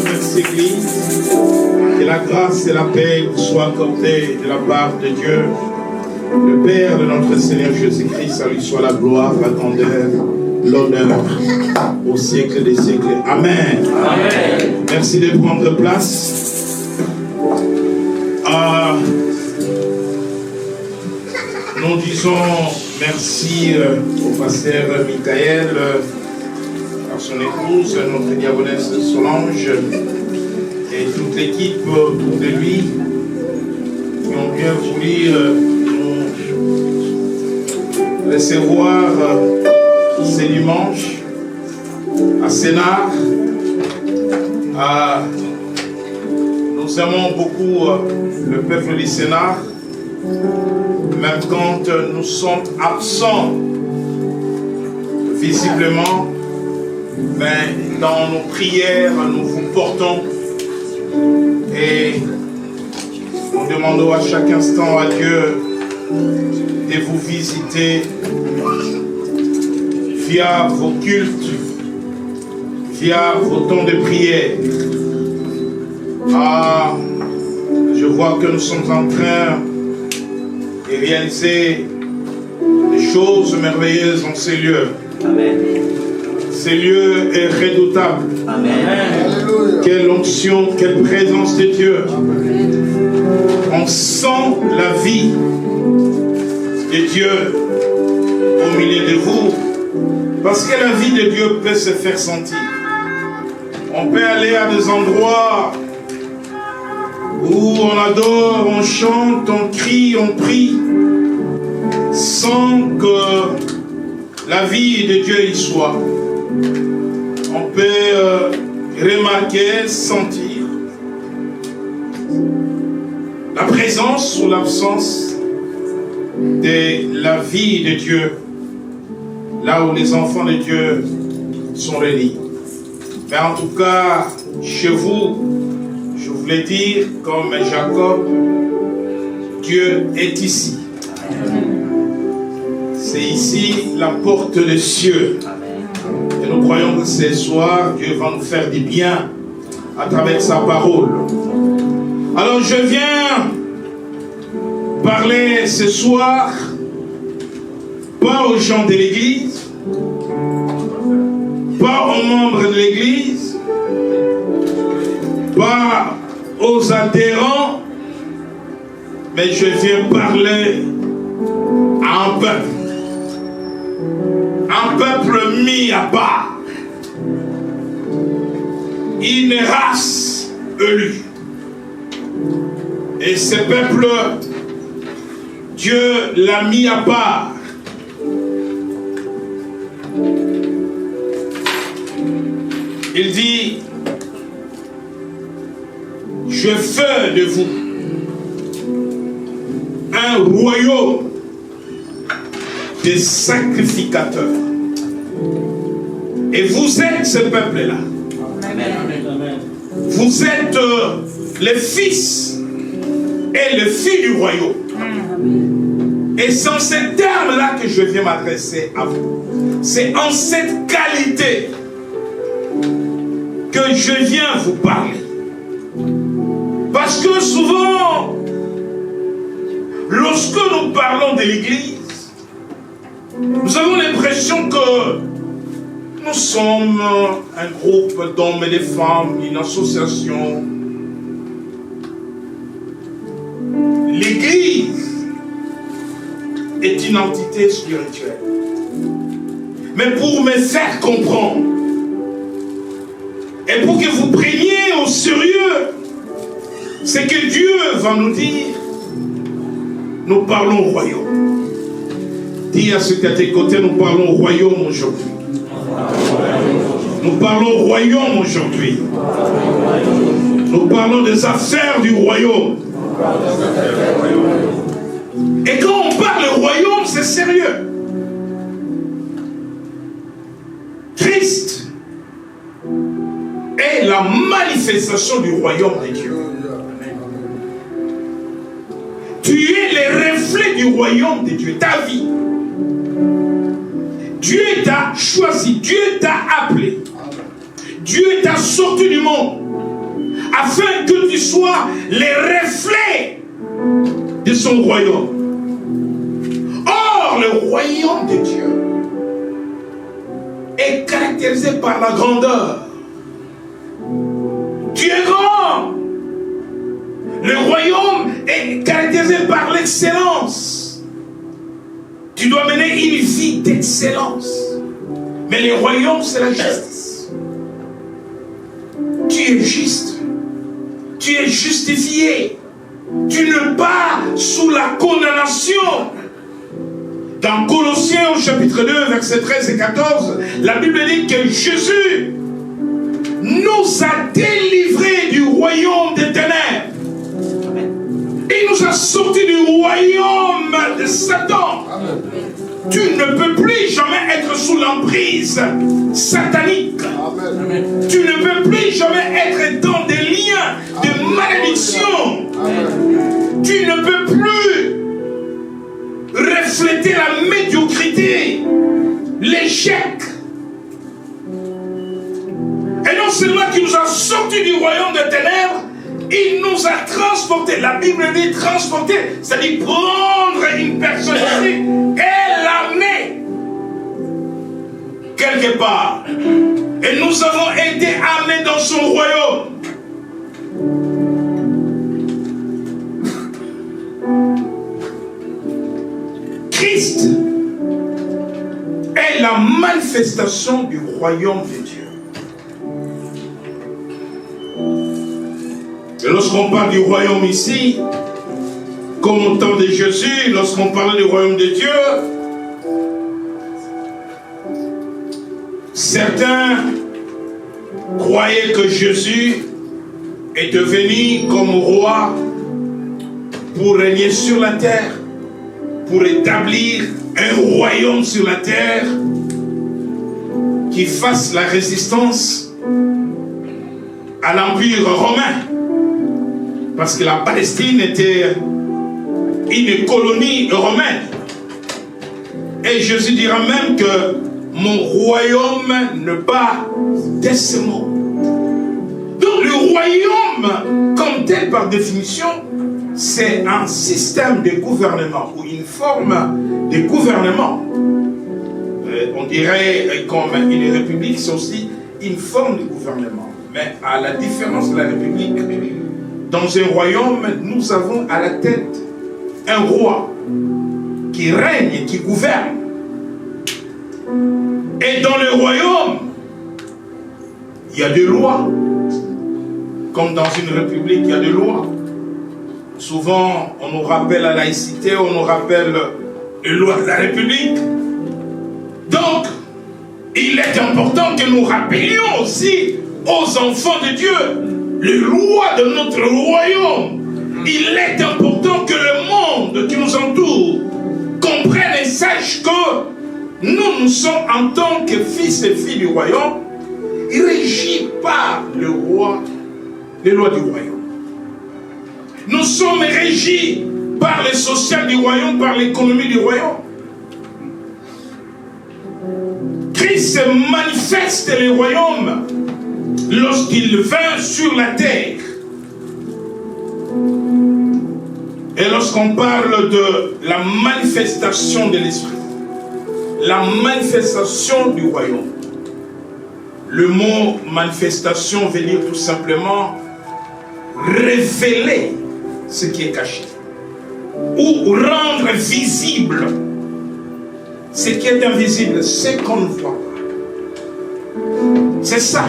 Merci Église. Que la grâce et la paix vous soient accordées de la part de Dieu, le Père de notre Seigneur Jésus-Christ. À lui soit la gloire, la grandeur, l'honneur au siècle des siècles. Amen. Amen. Merci de prendre place. Nous disons merci au pasteur Michael, à son épouse, notre diaconesse Solange, et toute l'équipe autour de lui qui ont bien voulu nous recevoir ce dimanche à Sénart. Nous aimons beaucoup le peuple du Sénart, même quand nous sommes absents visiblement, mais dans nos prières, nous vous portons et nous demandons à chaque instant à Dieu de vous visiter via vos cultes, via vos temps de prière. Je vois que nous sommes en train de réaliser des choses merveilleuses dans ces lieux. Amen. Ces lieux est redoutable. Amen. Quelle onction, quelle présence de Dieu. Amen. On sent la vie de Dieu au milieu de vous. Parce que la vie de Dieu peut se faire sentir. On peut aller à des endroits où on adore, on chante, on crie, on prie, sans que la vie de Dieu y soit. On peut remarquer, sentir la présence ou l'absence de la vie de Dieu, là où les enfants de Dieu sont réunis. Mais en tout cas, chez vous, je voulais dire, comme Jacob, Dieu est ici. C'est ici la porte des cieux. Et nous croyons que ce soir, Dieu va nous faire du bien à travers sa parole. Alors je viens parler ce soir, pas aux gens de l'église, pas aux membres de l'église, pas aux adhérents, mais je viens parler à un peuple. Un peuple mis à part. Une race élue. Et ce peuple, Dieu l'a mis à part. Il dit, je fais de vous un royaume de sacrificateurs. Et vous êtes ce peuple-là. Vous êtes les fils et les filles du royaume. Et c'est en ces termes-là que je viens m'adresser à vous. C'est en cette qualité que je viens vous parler. Parce que souvent, lorsque nous parlons de l'Église, nous avons l'impression que nous sommes un groupe d'hommes et de femmes, une association. L'Église est une entité spirituelle. Mais pour me faire comprendre, et pour que vous preniez au sérieux ce que Dieu va nous dire, nous parlons au royaume. Dis à ceux qui sont à tes côtés, nous parlons au royaume aujourd'hui. Nous parlons au royaume aujourd'hui. Nous parlons des affaires du royaume. Et quand on parle du royaume, c'est sérieux. Christ est la manifestation du royaume de Dieu. Tu es est le reflet du royaume de Dieu, ta vie. Dieu t'a choisi, Dieu t'a appelé. Dieu t'a sorti du monde afin que tu sois le reflet de son royaume. Or, le royaume de Dieu est caractérisé par la grandeur. Dieu est grand. Le royaume est caractérisé par l'excellence. Tu dois mener une vie d'excellence. Mais le royaume, c'est la justice. Tu es juste. Tu es justifié. Tu n'es pas sous la condamnation. Dans Colossiens au chapitre 2, versets 13 et 14, la Bible dit que Jésus nous a délivrés du royaume des ténèbres. Il nous a sortis du royaume de Satan. Amen. Tu ne peux plus jamais être sous l'emprise satanique. Amen. Tu ne peux plus jamais être dans des liens de malédiction. Amen. Tu ne peux plus refléter la médiocrité, l'échec. Et non seulement qu'il nous a sortis du royaume des ténèbres, il nous a transportés. La Bible dit transporter, c'est-à-dire prendre une personne ici et l'amener quelque part. Et nous avons été amenés dans son royaume. Christ est la manifestation du royaume de Dieu. Et lorsqu'on parle du royaume ici, comme au temps de Jésus, lorsqu'on parle du royaume de Dieu, certains croyaient que Jésus est devenu comme roi pour régner sur la terre, pour établir un royaume sur la terre qui fasse la résistance à l'empire romain. Parce que la Palestine était une colonie romaine. Et Jésus dira même que mon royaume ne bat de ce monde. Donc le royaume, comme tel par définition, c'est un système de gouvernement ou une forme de gouvernement. On dirait comme une république, c'est aussi une forme de gouvernement. Mais à la différence de la république, dans un royaume, nous avons à la tête un roi qui règne, qui gouverne. Et dans le royaume, il y a des lois. Comme dans une république, il y a des lois. Souvent, on nous rappelle la laïcité, on nous rappelle les lois de la République. Donc, il est important que nous rappelions aussi aux enfants de Dieu les lois de notre royaume. Il est important que le monde qui nous entoure comprenne et sache que nous sommes en tant que fils et filles du royaume, régis par le roi, les lois du royaume. Nous sommes régis par les social du royaume, par l'économie du royaume. Christ manifeste le royaume lorsqu'il vint sur la terre. Et lorsqu'on parle de la manifestation de l'esprit, la manifestation du royaume, le mot manifestation veut dire tout simplement révéler ce qui est caché ou rendre visible ce qui est invisible, ce qu'on ne voit pas. C'est ça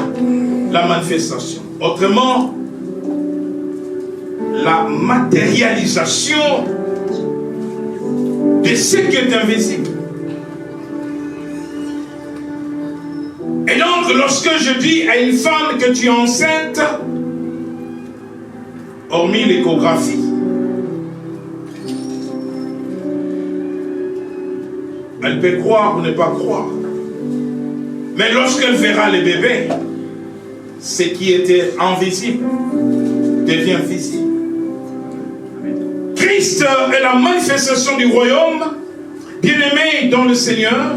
la manifestation. Autrement, la matérialisation de ce qui est invisible. Et donc, lorsque je dis à une femme que tu es enceinte, hormis l'échographie, elle peut croire ou ne pas croire. Mais lorsqu'elle verra le bébé, ce qui était invisible devient visible. Christ est la manifestation du royaume, bien-aimé dans le Seigneur.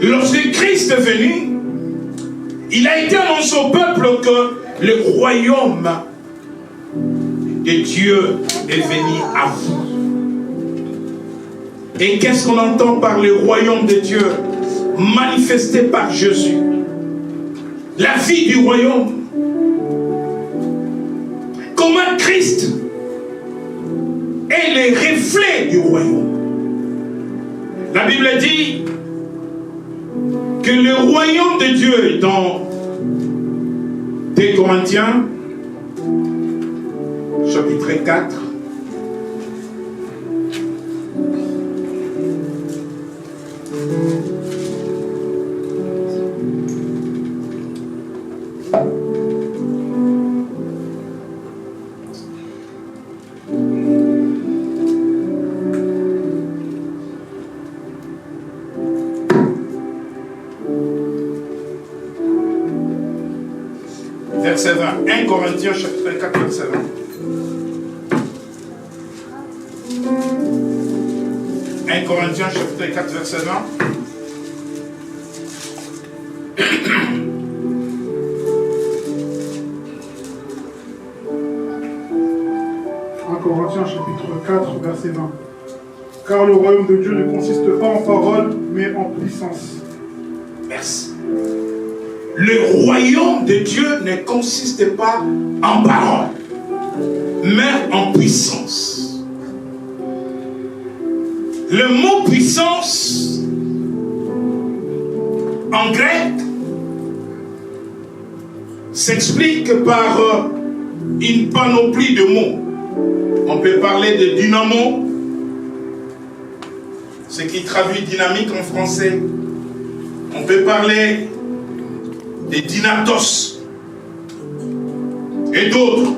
Lorsque Christ est venu, il a été annoncé au peuple que le royaume de Dieu est venu à vous. Et qu'est-ce qu'on entend par le royaume de Dieu manifesté par Jésus? La vie du royaume. Comment Christ est le reflet du royaume. La Bible dit que le royaume de Dieu dans 2 Corinthiens chapitre 4 verset 20. 1 Corinthiens chapitre 4 verset 20. 1 Corinthiens chapitre 4 verset 20. 1 Corinthiens chapitre 4 verset 20. Car le royaume de Dieu ne consiste pas en parole, mais en puissance. Merci. Le royaume de Dieu ne consiste pas en parole, mais en puissance. Le mot puissance, en grec, s'explique par une panoplie de mots. On peut parler de dynamo, ce qui traduit dynamique en français. On peut parler de dynatos et d'autres.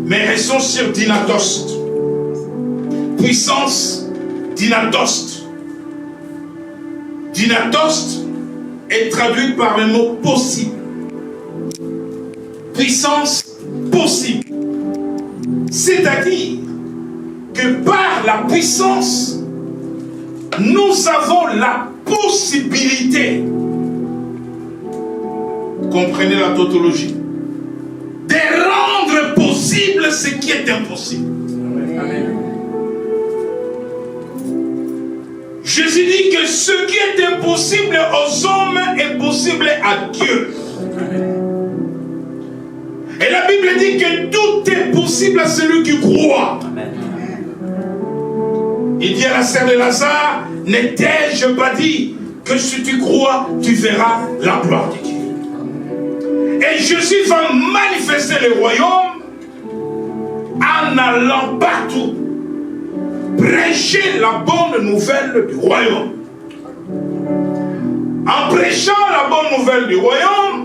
Mais restons sur dynatos. Puissance, dynatos. Dynatos est traduit par le mot possible. Puissance possible. C'est-à-dire que par la puissance, nous avons la possibilité, comprenez la tautologie, de rendre possible ce qui est impossible. Amen. Jésus dit que ce qui est impossible aux hommes est possible à Dieu. Amen. Et la Bible dit que tout est possible à celui qui croit. Amen. Il dit à la sœur de Lazare, ne t'ai-je pas dit que si tu crois, tu verras la gloire de Dieu. Et Jésus va manifester le royaume en allant partout prêcher la bonne nouvelle du royaume. En prêchant la bonne nouvelle du royaume,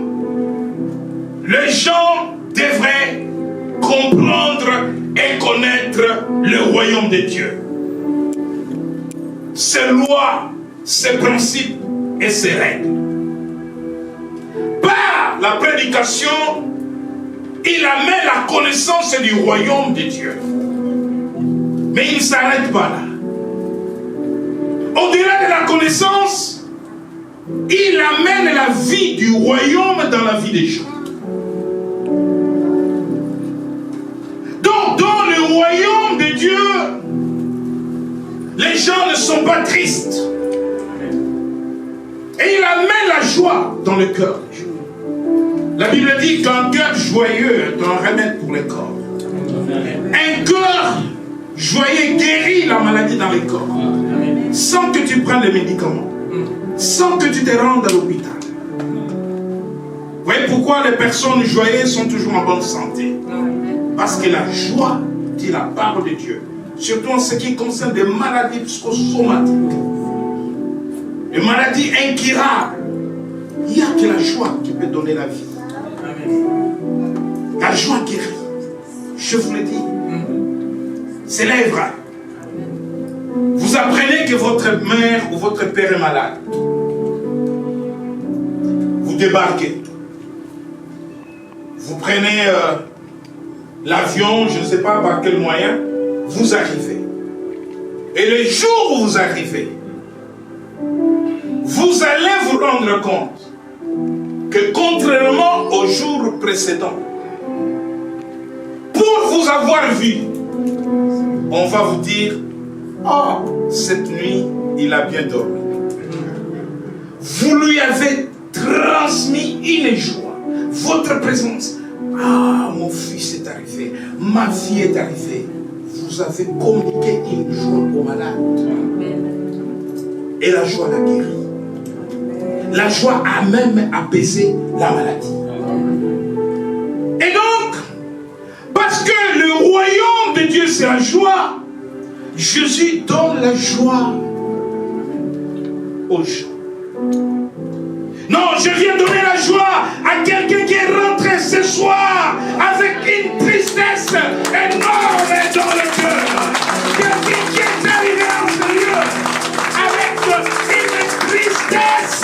les gens devraient comprendre et connaître le royaume de Dieu. Ses lois, ses principes et ses règles. Par la prédication, il amène la connaissance du royaume de Dieu. Mais il ne s'arrête pas là. Au-delà de la connaissance, il amène la vie du royaume dans la vie des gens. Donc, dans le royaume de Dieu, les gens ne sont pas tristes. Et il amène la joie dans le cœur des gens. La Bible dit qu'un cœur joyeux est un remède pour le corps. Un cœur joyeux guérit la maladie dans le corps. Sans que tu prennes les médicaments. Sans que tu te rendes à l'hôpital. Vous voyez pourquoi les personnes joyeuses sont toujours en bonne santé? Parce que la joie dit la parole de Dieu. Surtout en ce qui concerne des maladies psychosomatiques. Les maladies incurables. Il n'y a que la joie qui peut donner la vie. La joie guérit. Je vous le dis. C'est là vrai. Vous apprenez que votre mère ou votre père est malade. Vous débarquez. Vous prenez l'avion, je ne sais pas par quel moyen. vous arrivez. Et le jour où vous arrivez, vous allez vous rendre compte que contrairement au jour précédent, pour vous avoir vu, on va vous dire, oh, cette nuit, il a bien dormi. Vous lui avez transmis une joie, votre présence. Ah, mon fils est arrivé, ma fille est arrivée. Vous avez communiqué une joie au malade. Et la joie l'a guéri. La joie a même apaisé la maladie. Et donc, parce que le royaume de Dieu c'est la joie, Jésus donne la joie aux gens. Non, je viens donner la joie à quelqu'un qui est rentré ce soir avec une tristesse énorme dans le cœur. Quelqu'un qui est arrivé en ce lieu avec une tristesse.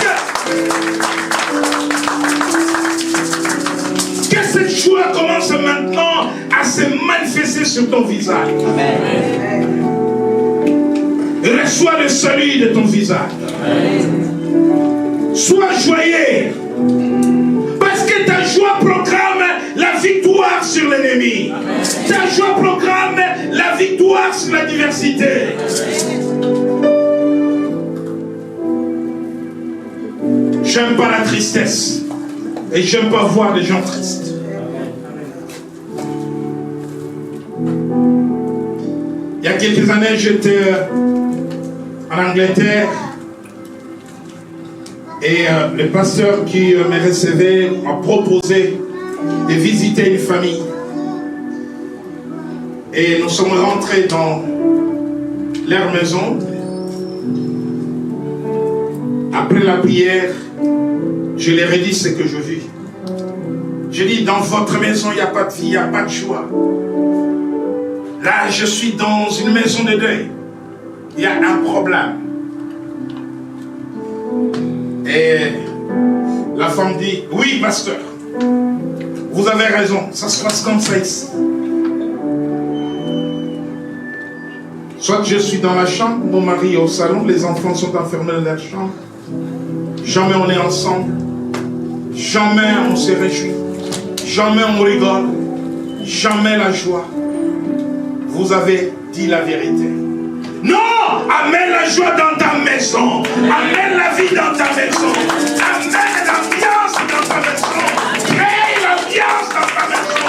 Que cette joie commence maintenant à se manifester sur ton visage. Amen. Reçois le salut de ton visage. Amen. Sois joyeux. Parce que ta joie proclame la victoire sur l'ennemi. Ta joie proclame la victoire sur l'adversité. J'aime pas la tristesse. Et j'aime pas voir des gens tristes. Il y a quelques années, j'étais en Angleterre. Et le pasteur qui me recevait m'a proposé de visiter une famille. Et nous sommes rentrés dans leur maison. Après la prière, je leur ai dit ce que je vis. Je dis, dans votre maison, il n'y a pas de vie, il n'y a pas de joie. Là, je suis dans une maison de deuil. Il y a un problème. Et la femme dit, oui, pasteur, vous avez raison, ça se passe comme ça ici. Soit je suis dans la chambre, mon mari est au salon, les enfants sont enfermés dans leur chambre. Jamais on est ensemble. Jamais on se réjouit. Jamais on rigole. Jamais la joie. Vous avez dit la vérité. Non! Amène la joie dans ta maison. Amène la vie dans ta maison. Amène l'ambiance dans ta maison. Crée l'ambiance dans ta maison.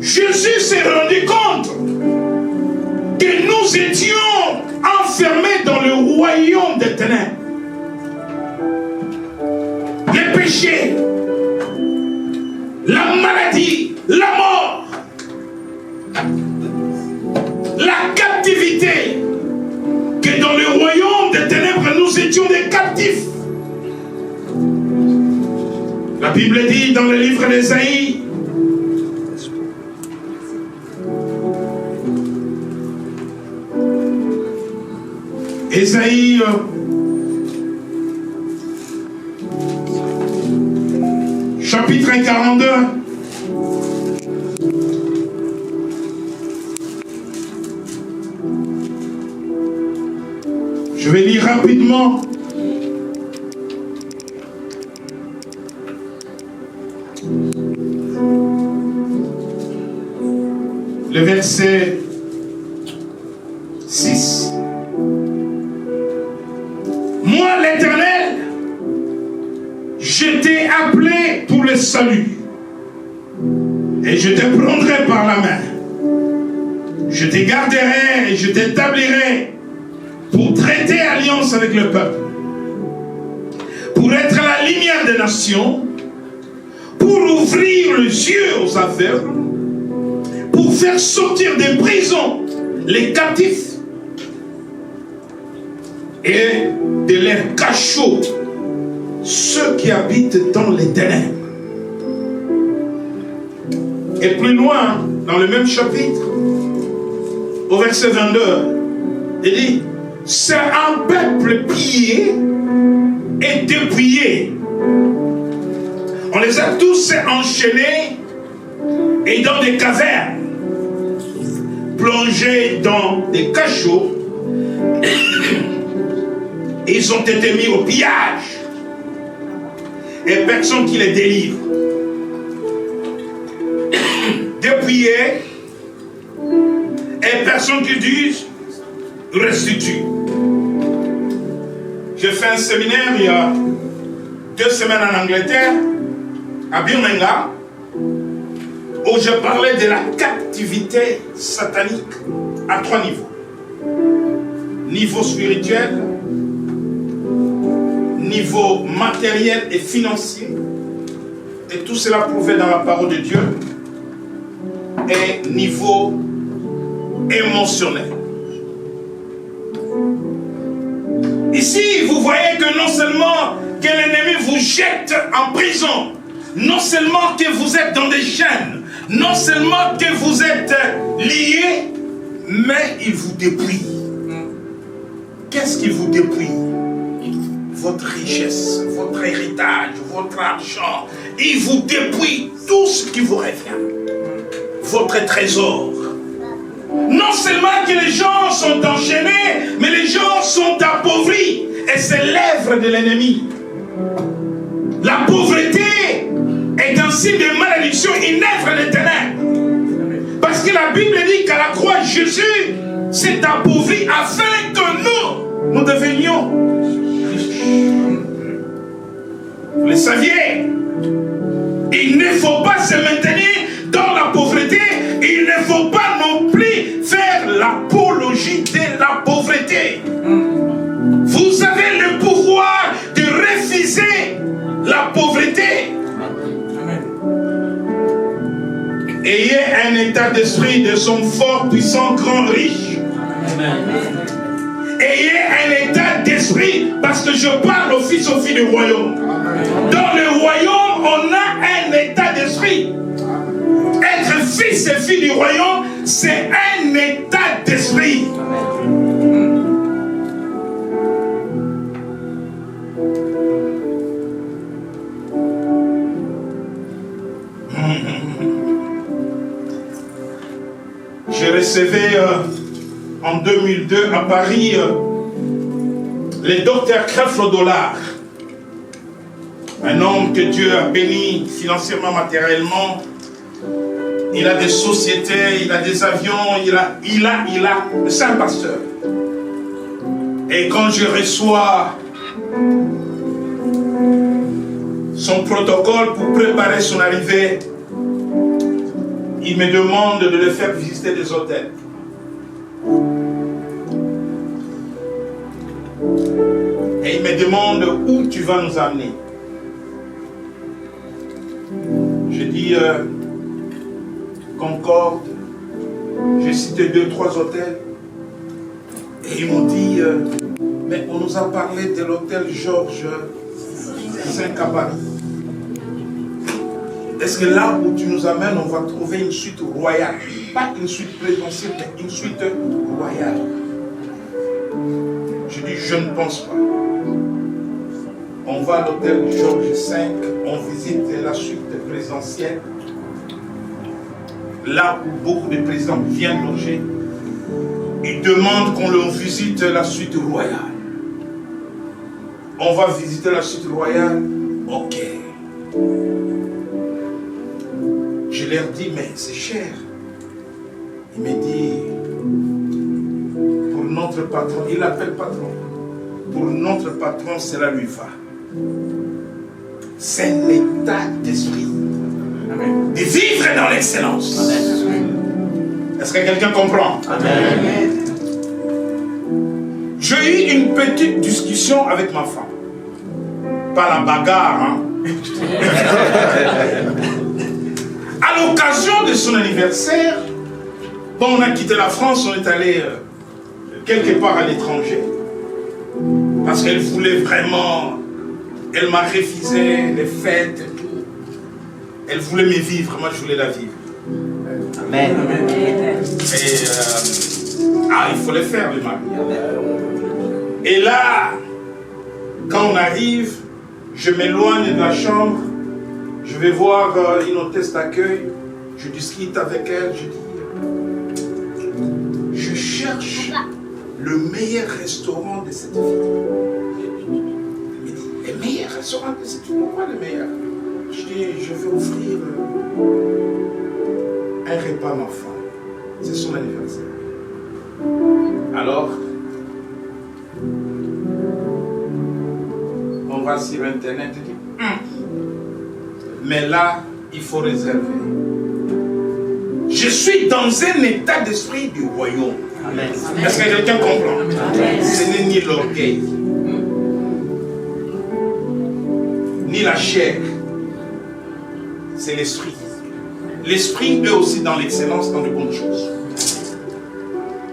Jésus s'est rendu compte que nous étions enfermés dans le royaume des ténèbres. Les péchés, la maladie, la mort, la captivité, que dans le royaume des ténèbres nous étions des captifs. La Bible dit dans le livre d'Ésaïe, Ésaïe chapitre 42. Je vais lire rapidement. Le verset 6. Moi, l'Éternel, je t'ai appelé pour le salut. Et je te prendrai par la main. Je te garderai et je t'établirai pour traiter alliance avec le peuple. Pour être la lumière des nations. Pour ouvrir les yeux aux aveugles. Pour faire sortir des prisons les captifs. Et de leurs cachots ceux qui habitent dans les ténèbres. Et plus loin, dans le même chapitre, au verset 22, il dit, c'est un peuple pillé et dépouillé. On les a tous enchaînés et dans des cavernes, plongés dans des cachots. Ils ont été mis au pillage. Et personne qui les délivre. Dépouillés. Et personne qui dise restitue. J'ai fait un séminaire il y a 2 semaines en Angleterre, à Birmingham, où je parlais de la captivité satanique à 3 niveaux. Niveau spirituel, niveau matériel et financier, et tout cela prouvé dans la parole de Dieu, et niveau émotionnel. Ici, vous voyez que non seulement que l'ennemi vous jette en prison, non seulement que vous êtes dans des chaînes, non seulement que vous êtes liés, mais il vous dépouille. Qu'est-ce qui vous dépouille? Votre richesse, votre héritage, votre argent. Il vous dépouille tout ce qui vous revient. Votre trésor. Non seulement que les gens sont enchaînés, mais les gens sont appauvris. Et c'est l'œuvre de l'ennemi. La pauvreté est un signe de malédiction, une œuvre des ténèbres. Parce que la Bible dit qu'à la croix, Jésus s'est appauvri afin que nous devenions riches. Vous le saviez, il ne faut pas se maintenir dans la pauvreté, il ne faut pas non plus faire l'apologie de la pauvreté. Vous avez le pouvoir de refuser la pauvreté. Ayez un état d'esprit de son fort, puissant, grand, riche. Ayez un état d'esprit, parce que je parle aux fils aux filles du royaume. Dans le royaume, on a un état d'esprit. Être fils et fille du royaume, c'est un état d'esprit. J'ai recevais en 2002 à Paris le docteur Creflo Dollar, un homme que Dieu a béni financièrement, matériellement. Il a des sociétés, il a des avions, c'est un pasteur. Et quand je reçois son protocole pour préparer son arrivée, il me demande de le faire visiter des hôtels. Et il me demande où tu vas nous amener. Je dis Concorde. J'ai cité 2-3 hôtels. Et ils m'ont dit mais on nous a parlé de l'hôtel Georges V à Paris. Est-ce que là où tu nous amènes, on va trouver une suite royale? Pas une suite présidentielle, mais une suite royale. Je dis, je ne pense pas. On va à l'hôtel Georges V, on visite la suite présidentielle. Là où beaucoup de présidents viennent loger. Ils demandent qu'on leur visite la suite royale. On va visiter la suite royale. Ok. Je leur dis, mais c'est cher. Il me dit, pour notre patron, il l'appelle patron. Pour notre patron, cela lui va. C'est l'état d'esprit. De vivre dans l'excellence. Est-ce que quelqu'un comprend? Amen. J'ai eu une petite discussion avec ma femme. Pas la bagarre, hein. À l'occasion de son anniversaire, bon, on a quitté la France, on est allé quelque part à l'étranger. Parce qu'elle voulait vraiment, elle m'a refusé les fêtes et tout. Elle voulait me vivre, moi je voulais la vivre. Amen. Et il faut le faire, le mari. Et là, quand on arrive, je m'éloigne de la chambre, Je vais voir une hôtesse d'accueil. Je discute avec elle. Je dis, je cherche le meilleur restaurant de cette ville. Elle me dit, le meilleur restaurant de cette ville? Pourquoi le meilleur? Je dis, je vais offrir un repas à ma femme. C'est son anniversaire. Alors, on va sur Internet et dit, mais là, il faut réserver. Je suis dans un état d'esprit du royaume. Amen. Est-ce que quelqu'un comprend? Amen. Ce n'est ni l'orgueil, ni la chair, c'est l'esprit. L'esprit est aussi dans l'excellence, dans de bonnes choses.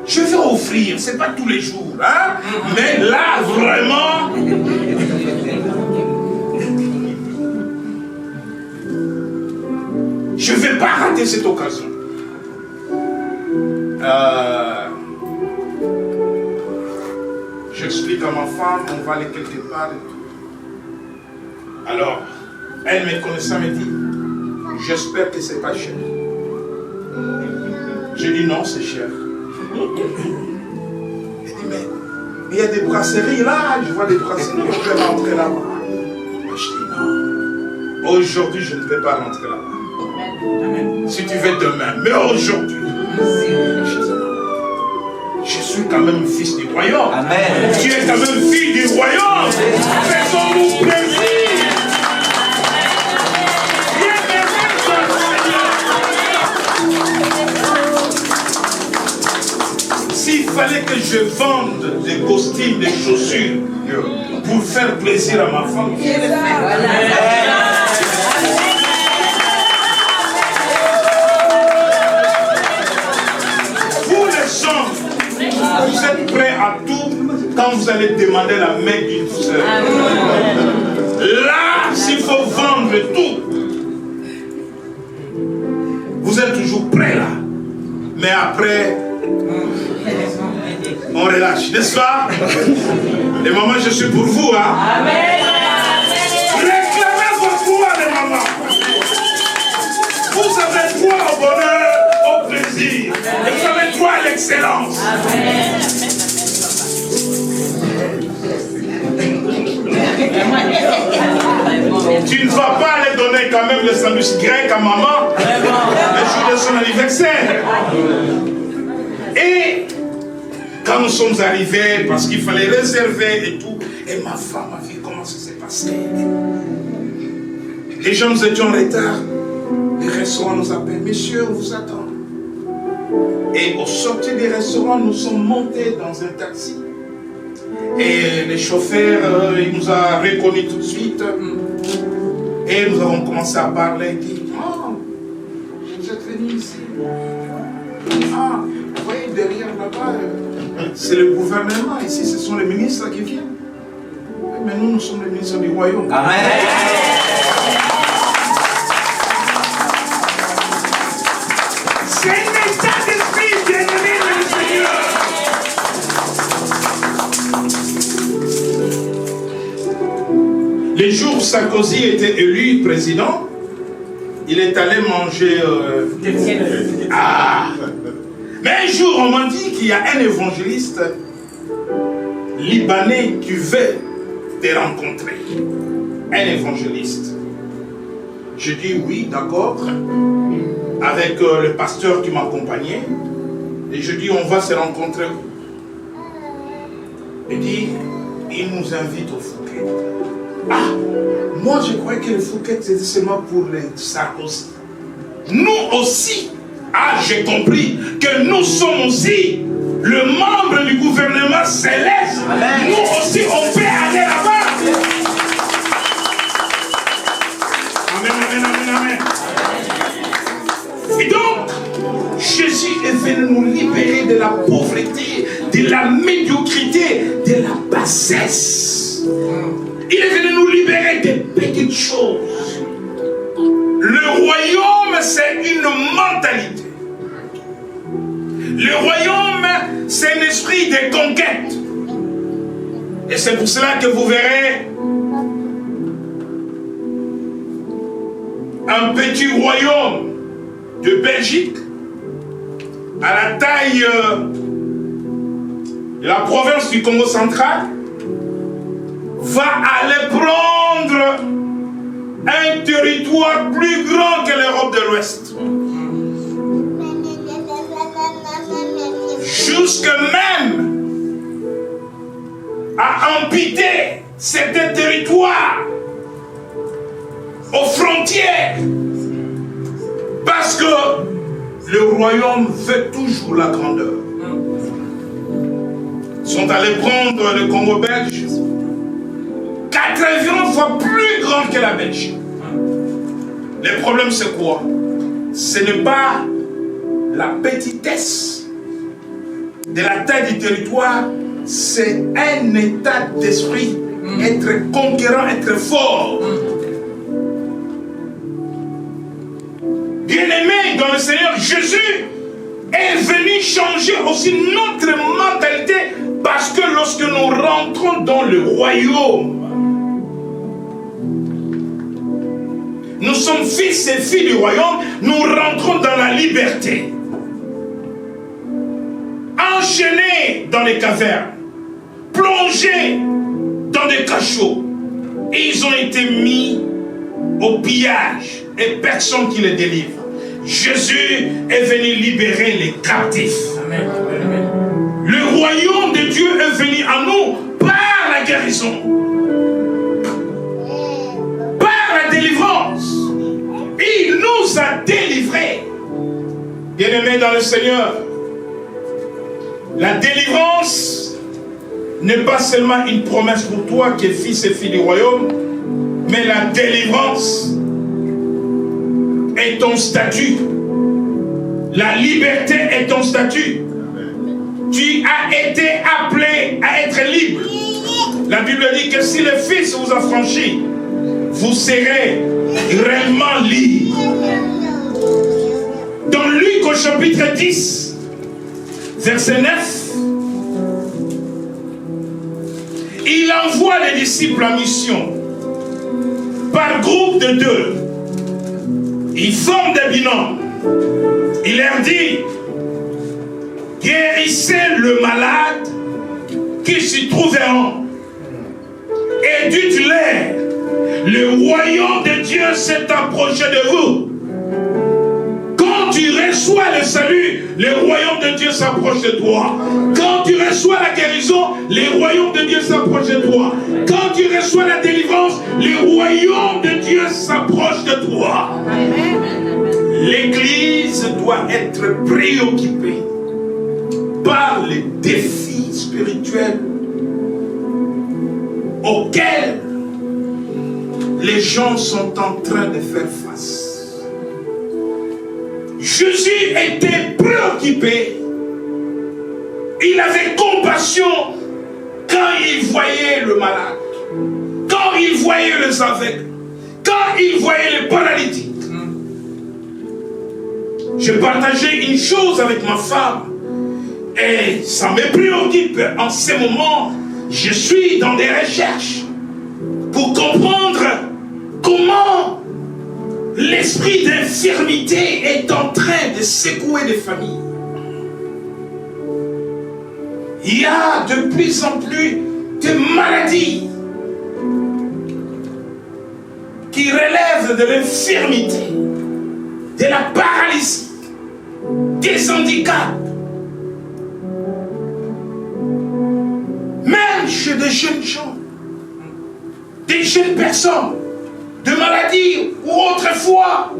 Je vais offrir, ce n'est pas tous les jours, hein? Mais là, vraiment, je ne vais pas rater cette occasion. J'explique à ma femme, on va aller quelque part et tout. Alors, elle me connaissant me dit, j'espère que c'est pas cher. J'ai dit non, c'est cher. Elle dit, mais il y a des brasseries là, je vois des brasseries, on peut rentrer là-bas. Je dis non, aujourd'hui je ne vais pas rentrer là-bas. Si tu veux demain, mais aujourd'hui, je dis non. Je suis quand même fils du royaume. Amen. Tu es quand même fille du royaume. Faisons-nous plaisir. S'il fallait que je vende des costumes, des chaussures pour faire plaisir à ma femme, je le fais. Vous les hommes, vous êtes prêts à tout quand vous allez demander la main d'une sœur. Là, s'il faut vendre tout, vous êtes toujours prêts là. Mais après, on relâche, n'est-ce pas? Les mamans, je suis pour vous. Hein? Amen. Réclamez votre droit, les mamans. Vous avez droit au bonheur, au plaisir. Et vous avez droit à l'excellence. Amen. Tu ne vas pas aller donner quand même le sandwich grec à maman le jour de son anniversaire. Et quand nous sommes arrivés, parce qu'il fallait réserver et tout, et ma femme a vu comment ça s'est passé. Les gens nous étions en retard. Les restaurants nous appellent, messieurs, on vous attend. Et au sortir des restaurants, nous sommes montés dans un taxi. Et le chauffeur, il nous a reconnus tout de suite. Et nous avons commencé à parler. Il dit, oh, vous êtes venus ici. Ah, vous voyez derrière là-bas, c'est le gouvernement. Ici, ce sont les ministres qui viennent. Mais nous sommes les ministres du royaume. Amen. C'est un état d'esprit, bien-aimé de Seigneur. Les jours où Sarkozy était élu président, il est allé manger. Mais un jour, on m'a dit qu'il y a un évangéliste libanais qui veut te rencontrer. Un évangéliste. Je dis oui, d'accord. Avec le pasteur qui m'accompagnait. Et je dis, on va se rencontrer. Il dit, il nous invite au Fouquet. Ah, moi je croyais que le Fouquet c'était seulement pour les Sarkozy. Nous aussi. Ah, j'ai compris que nous sommes aussi le membre du gouvernement céleste. Amen. Nous aussi, on peut aller là-bas. Amen, amen, amen, amen. Et donc, Jésus est venu nous libérer de la pauvreté, de la médiocrité, de la bassesse. Il est venu nous libérer des petites choses. Le royaume, c'est une mentalité. Le royaume, c'est un esprit de conquête. Et c'est pour cela que vous verrez un petit royaume de Belgique, à la taille de la province du Congo central, va aller prendre un territoire plus grand que l'Europe de l'Ouest. Jusque même à amputer certains territoires aux frontières, parce que le royaume veut toujours la grandeur. Ils sont allés prendre le Congo belge, 80 fois plus grand que la Belgique. Le problème c'est quoi? Ce n'est pas la petitesse de la taille du territoire, c'est un état d'esprit, être conquérant, être fort. Bien-aimé dans le Seigneur, Jésus est venu changer aussi notre mentalité, parce que lorsque nous rentrons dans le royaume, nous sommes fils et filles du royaume, nous rentrons dans la liberté. Enchaînés dans les cavernes, plongés dans des cachots, et ils ont été mis au pillage et personne qui les délivre. Jésus est venu libérer les captifs. Amen. Le royaume de Dieu est venu à nous par la guérison, par la délivrance. Il nous a délivrés. Bien-aimés dans le Seigneur, la délivrance n'est pas seulement une promesse pour toi qui es fils et fille du royaume, mais la délivrance est ton statut. La liberté est ton statut. Tu as été appelé à être libre. La Bible dit que si le Fils vous affranchit, vous serez réellement libre. Dans Luc au chapitre 10, verset 9, il envoie les disciples en mission par groupe de 2. Il forme des binômes. Il leur dit: guérissez le malade qui s'y trouveront et dites-leur: le royaume de Dieu s'est approché de vous. Quand tu reçois le salut, le royaume de Dieu s'approche de toi. Quand tu reçois la guérison, le royaume de Dieu s'approche de toi. Quand tu reçois la délivrance, le royaume de Dieu s'approche de toi. L'Église doit être préoccupée par les défis spirituels auxquels les gens sont en train de faire face. Jésus était préoccupé. Il avait compassion quand il voyait le malade, quand il voyait les aveugles, quand il voyait les paralytiques. Je partageais une chose avec ma femme et ça me préoccupe en ce moment. Je suis dans des recherches pour comprendre comment l'esprit d'infirmité est en train de secouer des familles. Il y a de plus en plus de maladies qui relèvent de l'infirmité, de la paralysie, des handicaps. Même chez des jeunes gens, des jeunes personnes, de maladies où autrefois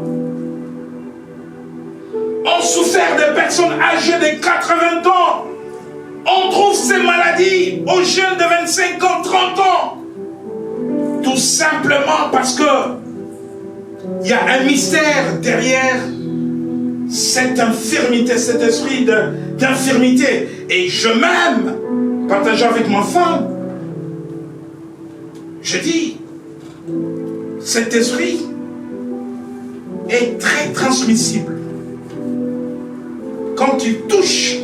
ont souffert des personnes âgées de 80 ans. On trouve ces maladies aux jeunes de 25 ans, 30 ans. Tout simplement parce que il y a un mystère derrière cette infirmité, cet esprit d'infirmité. Et je m'aime partager avec ma femme. Je dis, cet esprit est très transmissible. Quand tu touches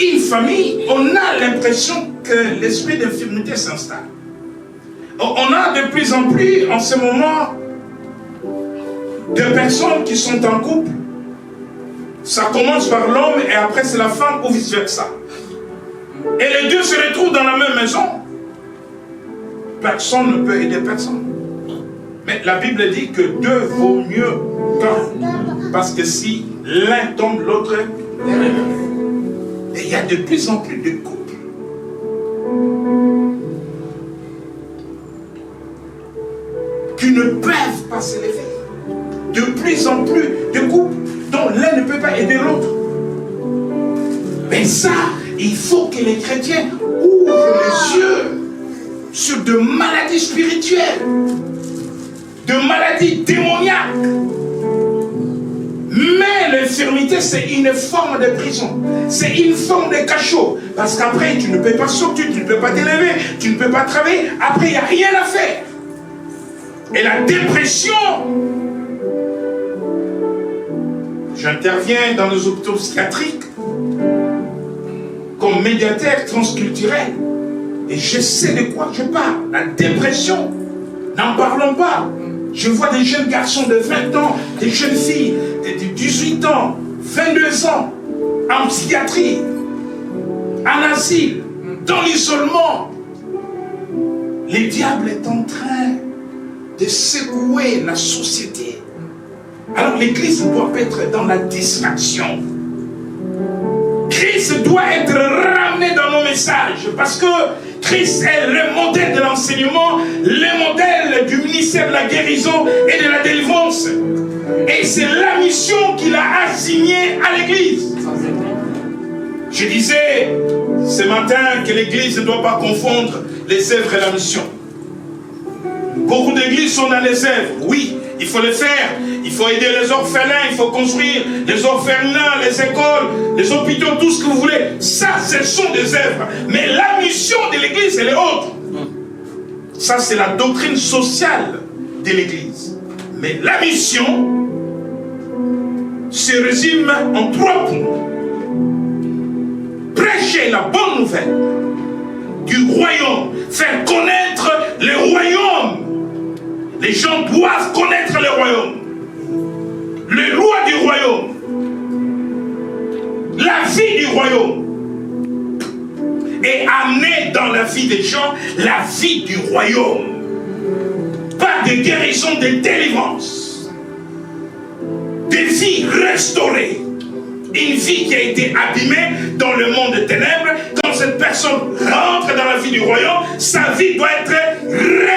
une famille, on a l'impression que l'esprit d'infirmité s'installe. On a de plus en plus en ce moment de personnes qui sont en couple. Ça commence par l'homme et après c'est la femme ou vice-versa. Et les deux se retrouvent dans la même maison. Personne ne peut aider personne. Mais la Bible dit que deux vaut mieux qu'un. Parce que si l'un tombe, l'autre... Et il y a de plus en plus de couples qui ne peuvent pas s'élever. De plus en plus de couples dont l'un ne peut pas aider l'autre. Mais ça, il faut que les chrétiens ouvrent les yeux sur de maladies spirituelles, de maladies démoniaques. Mais l'infirmité, c'est une forme de prison. C'est une forme de cachot. Parce qu'après, tu ne peux pas sortir, tu ne peux pas t'élever, tu ne peux pas travailler. Après, il n'y a rien à faire. Et la dépression, j'interviens dans les hôpitaux psychiatriques comme médiateur transculturel. Et je sais de quoi je parle. La dépression, n'en parlons pas. Je vois des jeunes garçons de 20 ans, des jeunes filles de 18 ans, 22 ans, en psychiatrie, en asile, dans l'isolement. Le diable est en train de secouer la société. Alors l'église doit être dans la distraction. Christ doit être ramené dans nos messages parce que Christ est le modèle de l'enseignement, le modèle du ministère de la guérison et de la délivrance. Et c'est la mission qu'il a assignée à l'église. Je disais ce matin que l'église ne doit pas confondre les œuvres et la mission. Beaucoup d'églises sont dans les œuvres. Oui, il faut le faire. Il faut aider les orphelins, il faut construire les orphelinats, les écoles, les hôpitaux, tout ce que vous voulez. Ça, ce sont des œuvres. Mais la mission de l'église, elle est autre. Ça, c'est la doctrine sociale de l'église. Mais la mission se résume en 3 points. Prêcher la bonne nouvelle du royaume, faire connaître le royaume. Les gens doivent connaître le royaume, le roi du royaume, la vie du royaume, et amener dans la vie des gens la vie du royaume. Pas de guérison, de délivrance, des vies restaurées. Une vie qui a été abîmée dans le monde des ténèbres. Quand cette personne rentre dans la vie du royaume, sa vie doit être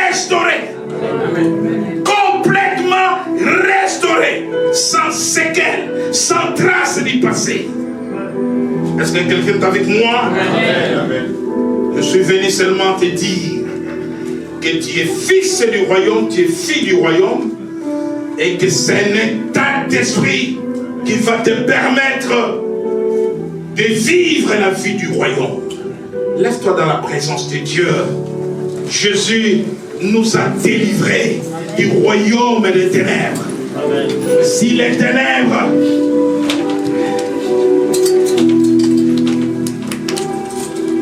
restaurée. Amen. Complètement restaurée, sans séquelles, sans traces du passé. Est-ce que quelqu'un est avec moi? Amen. Je suis venu seulement te dire que tu es fils du royaume, tu es fille du royaume, et que c'est un état d'esprit qui va te permettre de vivre la vie du royaume. Lève-toi dans la présence de Dieu. Jésus nous a délivrés du royaume des ténèbres. Amen. Si les ténèbres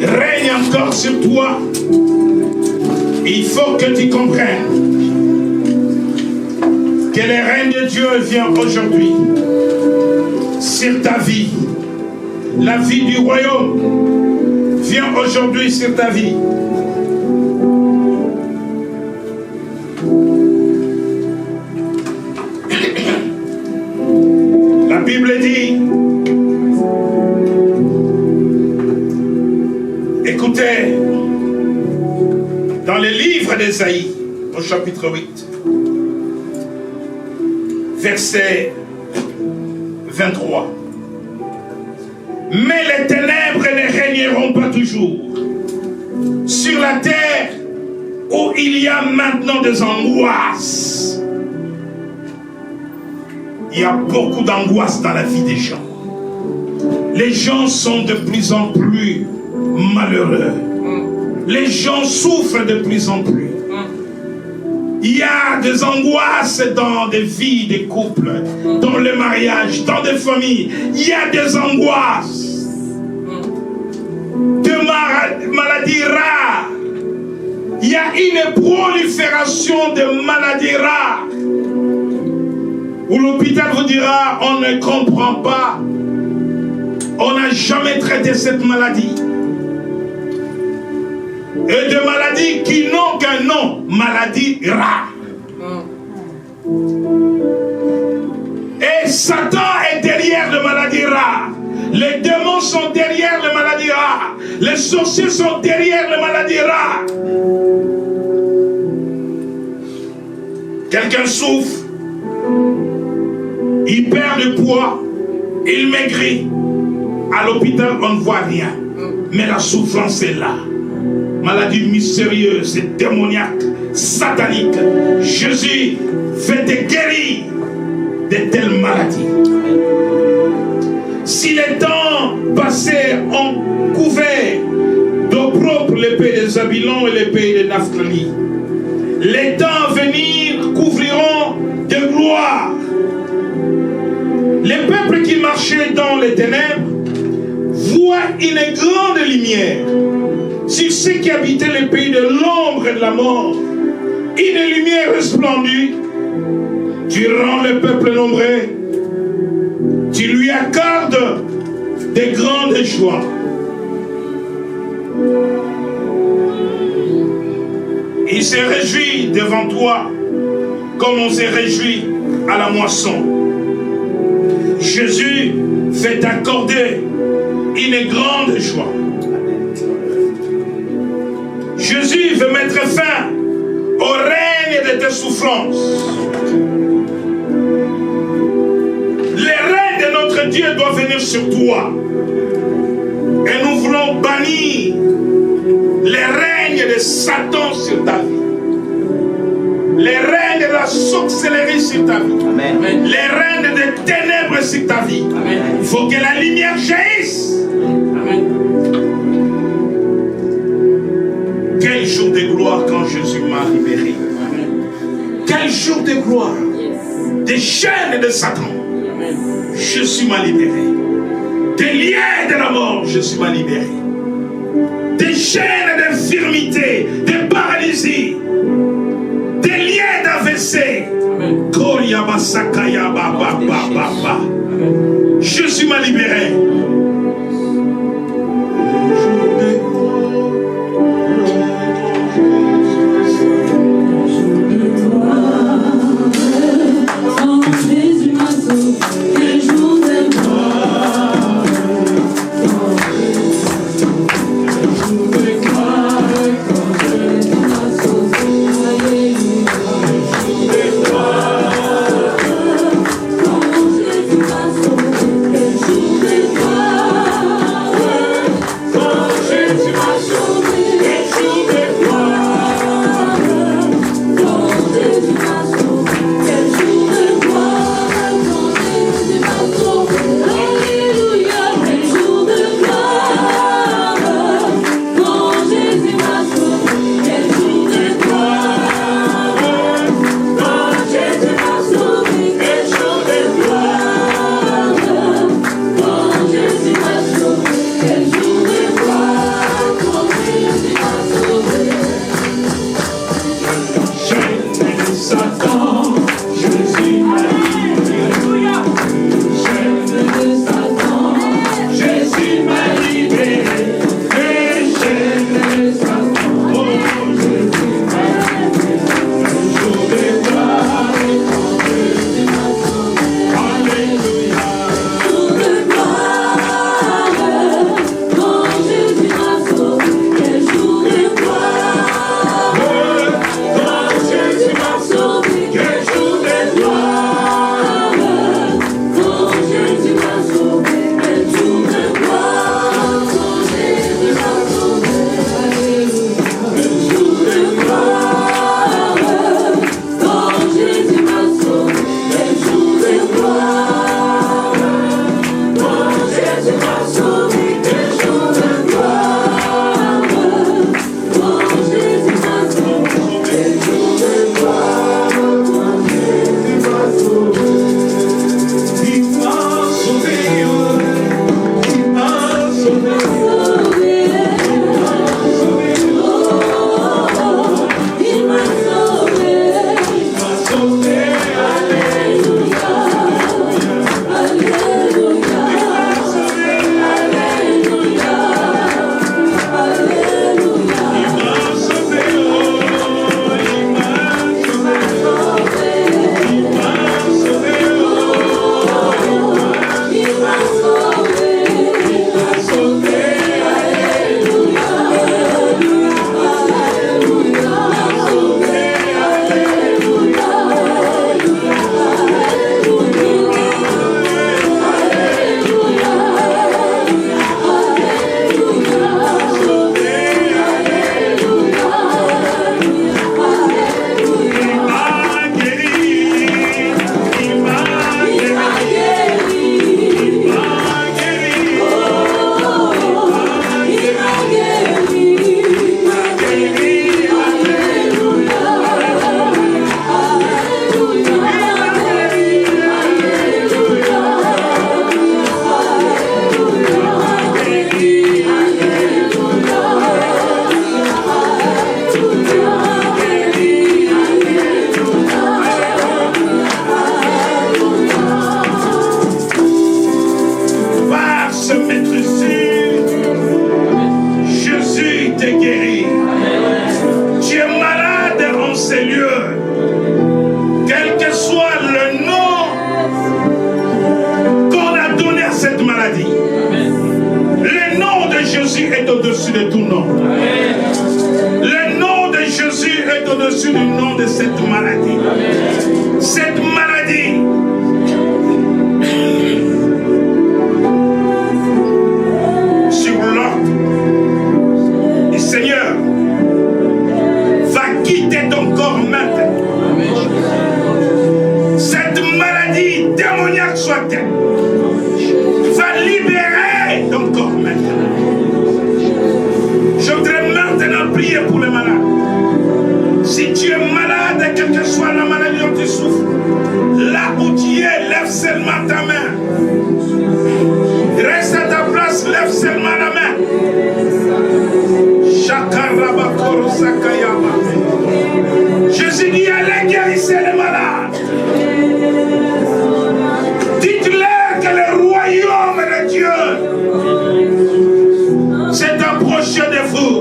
règnent encore sur toi, il faut que tu comprennes que le règne de Dieu vient aujourd'hui sur ta vie. La vie du royaume vient aujourd'hui sur ta vie. La Bible dit, écoutez, dans le livre d'Ésaïe, au chapitre 8, verset 23. Mais les ténèbres ne régneront pas toujours sur la terre où il y a maintenant des angoisses. Il y a beaucoup d'angoisse dans la vie des gens. Les gens sont de plus en plus malheureux. Les gens souffrent de plus en plus. Il y a des angoisses dans des vies, des couples, dans le mariage, dans des familles. Il y a des angoisses, de maladies rares. Il y a une prolifération de maladies rares. Où l'hôpital vous dira, on ne comprend pas. On n'a jamais traité cette maladie. Et de maladies qui n'ont qu'un nom, maladie rare. Et Satan est derrière les maladies rares. Les démons sont derrière les maladies rares. Les sorciers sont derrière les maladies rares. Quelqu'un souffre, il perd du poids, il maigrit. À l'hôpital, on ne voit rien. Mais la souffrance est là. Maladie mystérieuse et démoniaque, satanique. Jésus fait te guérir de telles maladies. Si les temps passés ont couvert d'opprobre les pays de Zabulon et les pays de Naphtali, les temps à venir couvriront de gloire. Les peuples qui marchaient dans les ténèbres voient une grande lumière. Sur ceux qui habitaient les pays de l'ombre et de la mort, une lumière resplendue. Tu rends le peuple nombreux, tu lui accordes des grandes joies. Il se réjouit devant toi comme on se réjouit à la moisson. Jésus fait accorder une grande joie. Jésus veut mettre fin au règne de tes souffrances. Le règne de notre Dieu doit venir sur toi. Et nous voulons bannir le règne de Satan sur ta vie. Le règne de la sorcellerie sur ta vie. Amen. Le règne des ténèbres sur ta vie. Amen. Il faut que la lumière jaillisse. Amen. Quel jour de gloire quand Jésus m'a libéré. Amen. Quel jour de gloire. Yes. Des chaînes de Satan. Amen. Jésus m'a libéré. Des liens de la mort, Jésus m'a libéré. Des chaînes d'infirmité, de paralysie, des liens d'AVC. Jésus m'a libéré. Yes. au-dessus de tout nom. Le nom de Jésus est au-dessus du nom de cette maladie. Cette maladie sur l'ordre du Seigneur va quitter ton corps maintenant. Cette maladie démoniaque soit-elle va libérer ton corps maintenant. Je voudrais maintenant prier pour les malades. Si tu es malade, quelle que soit la maladie dont tu souffres, là où tu es, lève seulement ta main. Reste à ta place, lève seulement la main. Jésus dit, allez guérissez les malades. Dites-leur que le royaume de Dieu s'est approché de vous.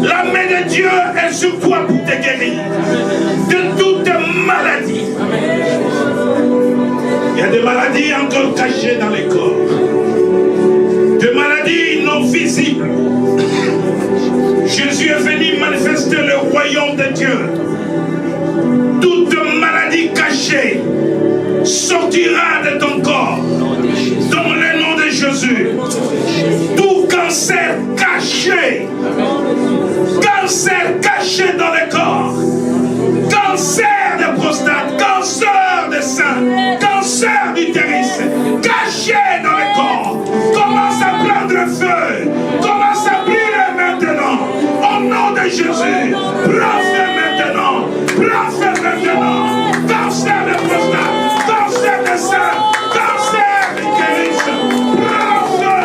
La main de Dieu est sur toi pour te guérir de toute maladie. Il y a des maladies encore cachées dans les corps. Des maladies non visibles. Jésus est venu manifester le royaume de Dieu. Toute maladie cachée sortira de ton corps dans le nom de Jésus. Tout cancer caché dans le corps, cancer de prostate, cancer de sein, cancer d'utérus, caché dans le corps, commence à prendre feu, commence à brûler maintenant, au nom de Jésus. Prends feu maintenant, prends feu maintenant. Cancer de prostate, cancer de sein, cancer d'utérus, prends feu.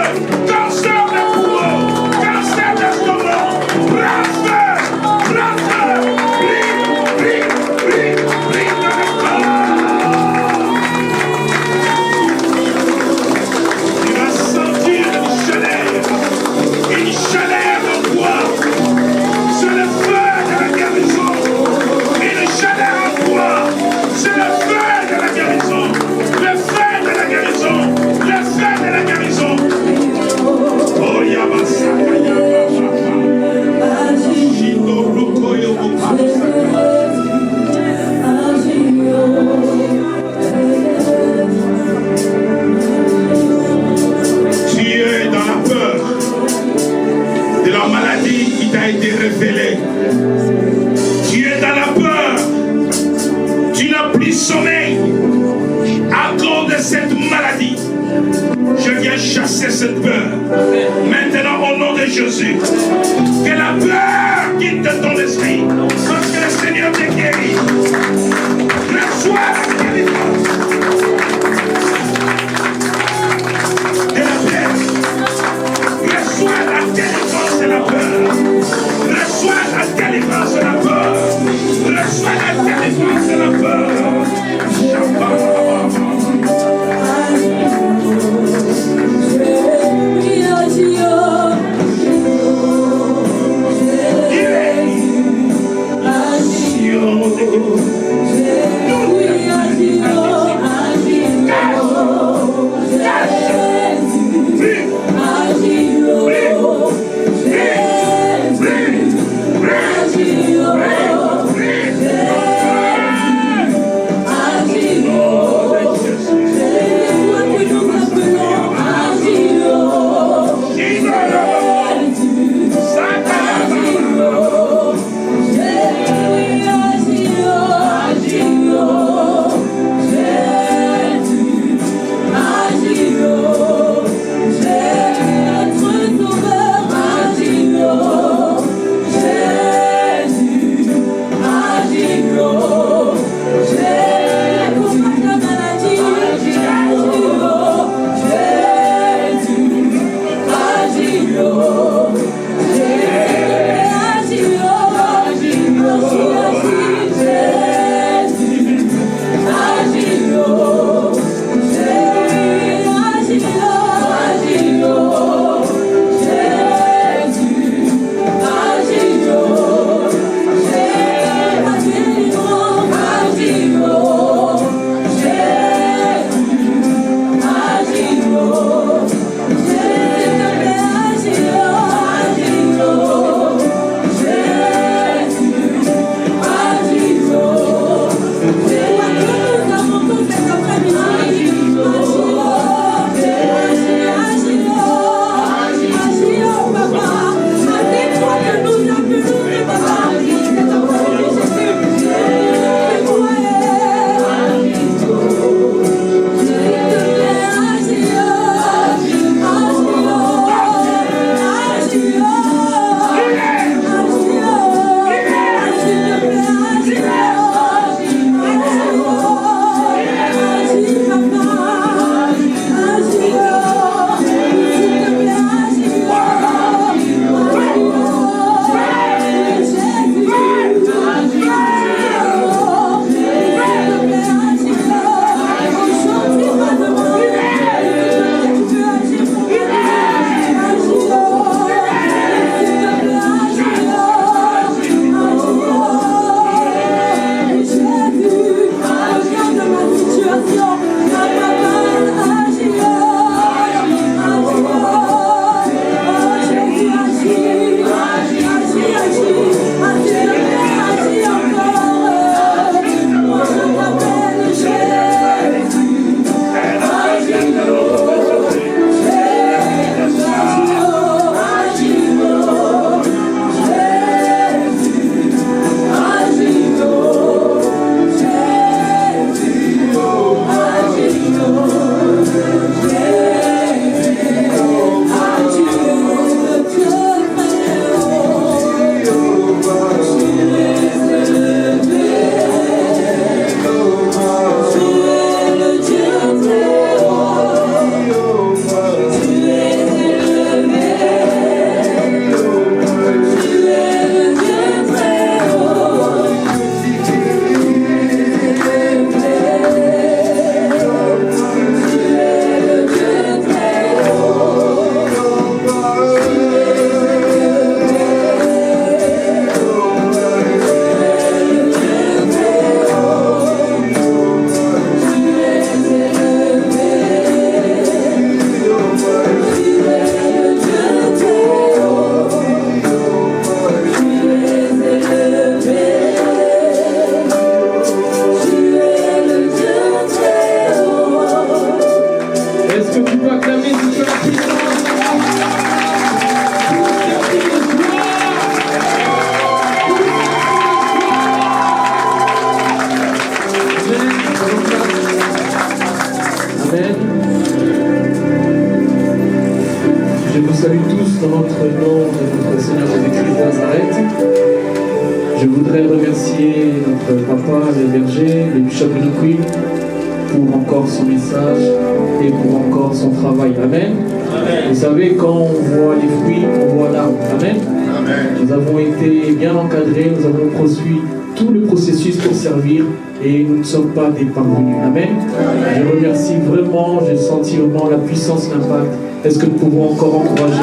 Cancer de poumon, cancer d'estomac, prends feu, prends feu. Brille dans le corps. Tu vas sentir une chaleur en toi. C'est le feu de la guérison. Une chaleur en toi. C'est le feu de la guérison. Le feu de la guérison. Le feu de la guérison. Oh, Yabasaka, Yabasaka. Shindo Rukoyo Bukasaka. Tu es dans la peur de la maladie qui t'a été révélée. Tu es dans la peur. Tu n'as plus sommeil à cause de cette maladie. Je viens chasser cette peur. Maintenant, au nom de Jésus, que la peur quitte ton esprit. Parce que le Seigneur te guérit. Reçois la délivrance de la paix. Reçois la délivrance de la peur. Reçois la délivrance de la peur. Reçois la délivrance de la peur. voudrais remercier notre papa, le berger, le bishop Queen, pour encore son message et pour encore son travail. Amen. Amen. Vous savez, quand on voit les fruits, on voit l'arbre. Amen. Amen. Nous avons été bien encadrés, nous avons poursuivi tout le processus pour servir et nous ne sommes pas des parvenus. Amen. Amen. Je remercie vraiment, j'ai senti vraiment la puissance, l'impact. Est-ce que nous pouvons encore encourager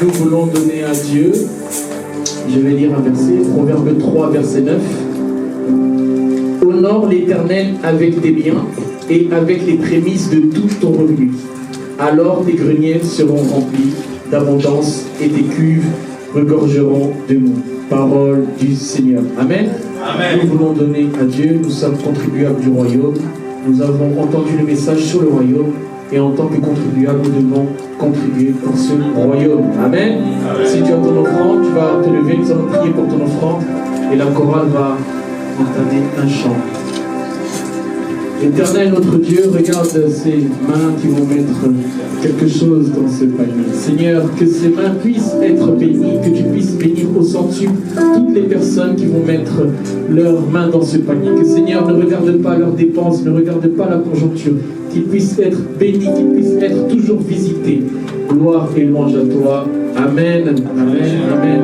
Nous voulons donner à Dieu, je vais lire un verset, Proverbe 3, verset 9. Honore l'Éternel avec tes biens et avec les prémices de tout ton revenu. Alors tes greniers seront remplis d'abondance et tes cuves regorgeront de mou. Parole du Seigneur. Amen. Amen. Nous voulons donner à Dieu, nous sommes contribuables du royaume. Nous avons entendu le message sur le royaume. Et en tant que contribuable, nous devons contribuer pour ce royaume. Amen. Amen. Si tu as ton offrande, tu vas te lever, nous allons prier pour ton offrande. Et la chorale va entamer un chant. Éternel, notre Dieu, regarde ces mains qui vont mettre quelque chose dans ce panier. Seigneur, que ces mains puissent être bénies, que tu puisses bénir au centuple toutes les personnes qui vont mettre leurs mains dans ce panier. Que Seigneur ne regarde pas leurs dépenses, ne regarde pas la conjoncture, qu'ils puissent être bénis, qu'ils puissent être toujours visités. Gloire et louange à toi. Amen. Amen. Amen.